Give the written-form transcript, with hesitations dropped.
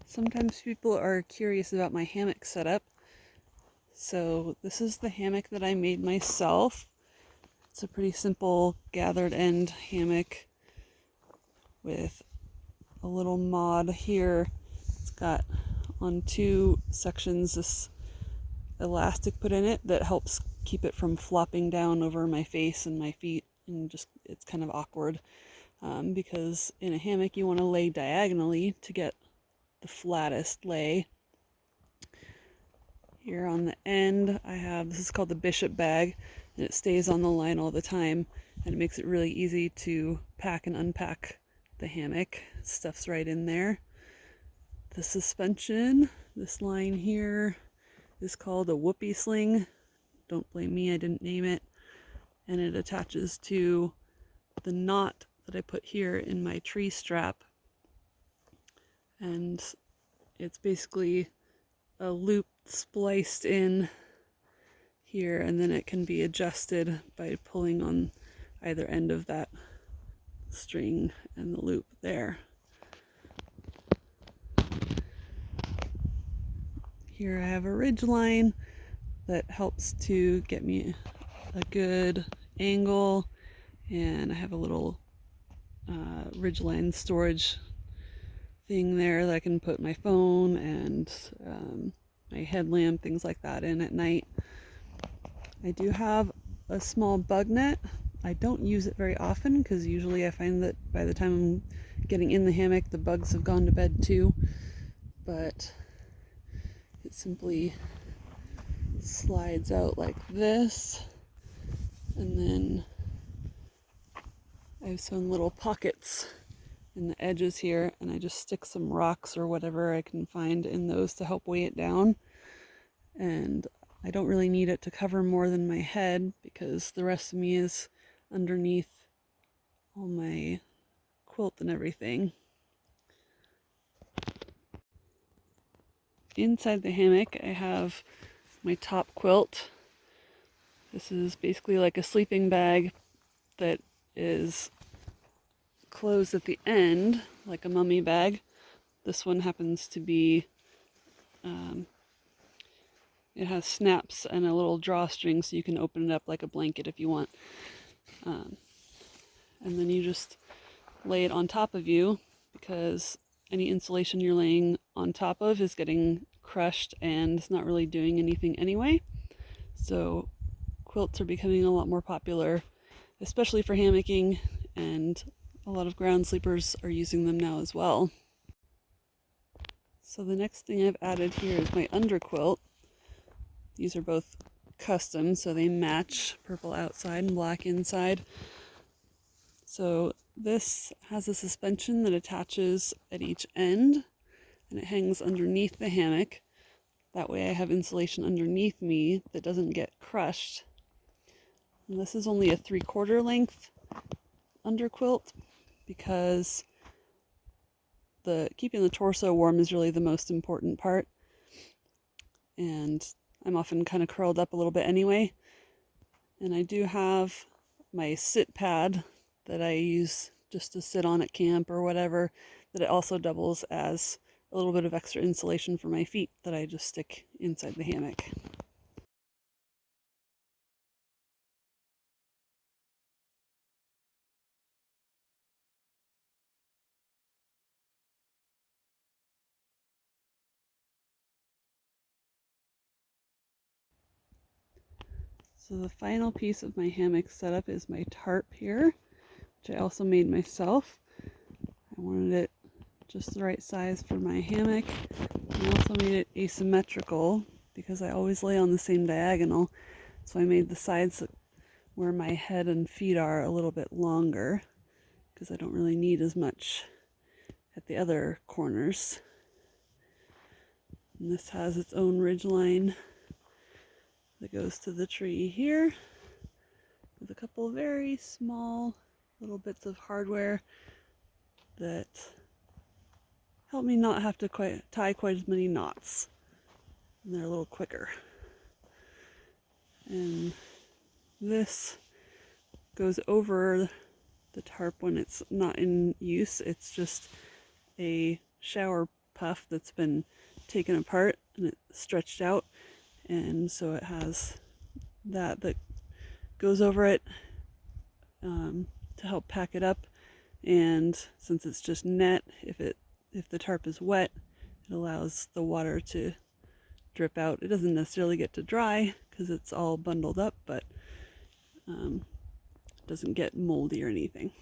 Sometimes people are curious about my hammock setup. So this is the hammock that I made myself. It's a pretty simple gathered end hammock with a little mod here. It's got on two sections this elastic put in it that helps keep it from flopping down over my face and my feet, and just it's kind of awkward because in a hammock you want to lay diagonally to get the flattest lay. Here on the end I have, this is called the bishop bag, and it stays on the line all the time, and it makes it really easy to pack and unpack the hammock. Stuff's right in there. The suspension, this line here, is called a whoopee sling. Don't blame me, I didn't name it. And it attaches to the knot that I put here in my tree strap. And it's basically a loop spliced in here, and then it can be adjusted by pulling on either end of that string and the loop there. Here I have a ridge line that helps to get me a good angle, and I have a little ridge line storage thing there that I can put my phone and my headlamp, things like that in at night. I do have a small bug net. I don't use it very often because usually I find that by the time I'm getting in the hammock the bugs have gone to bed too, but it simply slides out like this, and then I have some little pockets in the edges here, and I just stick some rocks or whatever I can find in those to help weigh it down. And I don't really need it to cover more than my head because the rest of me is underneath all my quilt and everything. Inside the hammock I have my top quilt. This is basically like a sleeping bag that is closed at the end like a mummy bag. This one happens to be it has snaps and a little drawstring so you can open it up like a blanket if you want, and then you just lay it on top of you because any insulation you're laying on top of is getting crushed and it's not really doing anything anyway. So quilts are becoming a lot more popular, especially for hammocking, and a lot of ground sleepers are using them now as well. So the next thing I've added here is my underquilt. These are both custom, so they match, purple outside and black inside. So this has a suspension that attaches at each end, and it hangs underneath the hammock. That way I have insulation underneath me that doesn't get crushed. And this is only a 3/4 length underquilt because keeping the torso warm is really the most important part. And I'm often kind of curled up a little bit anyway. And I do have my sit pad that I use just to sit on at camp or whatever, that it also doubles as a little bit of extra insulation for my feet that I just stick inside the hammock. So the final piece of my hammock setup is my tarp here, which I also made myself. I wanted it just the right size for my hammock. I also made it asymmetrical because I always lay on the same diagonal, so I made the sides where my head and feet are a little bit longer because I don't really need as much at the other corners. And this has its own ridge line that goes to the tree here with a couple of very small little bits of hardware that help me not have to tie quite as many knots, and they're a little quicker. And this goes over the tarp when it's not in use. It's just a shower puff that's been taken apart and it stretched out, and so it has that goes over it to help pack it up. And since it's just net, if the tarp is wet, it allows the water to drip out. It doesn't necessarily get to dry because it's all bundled up, but doesn't get moldy or anything.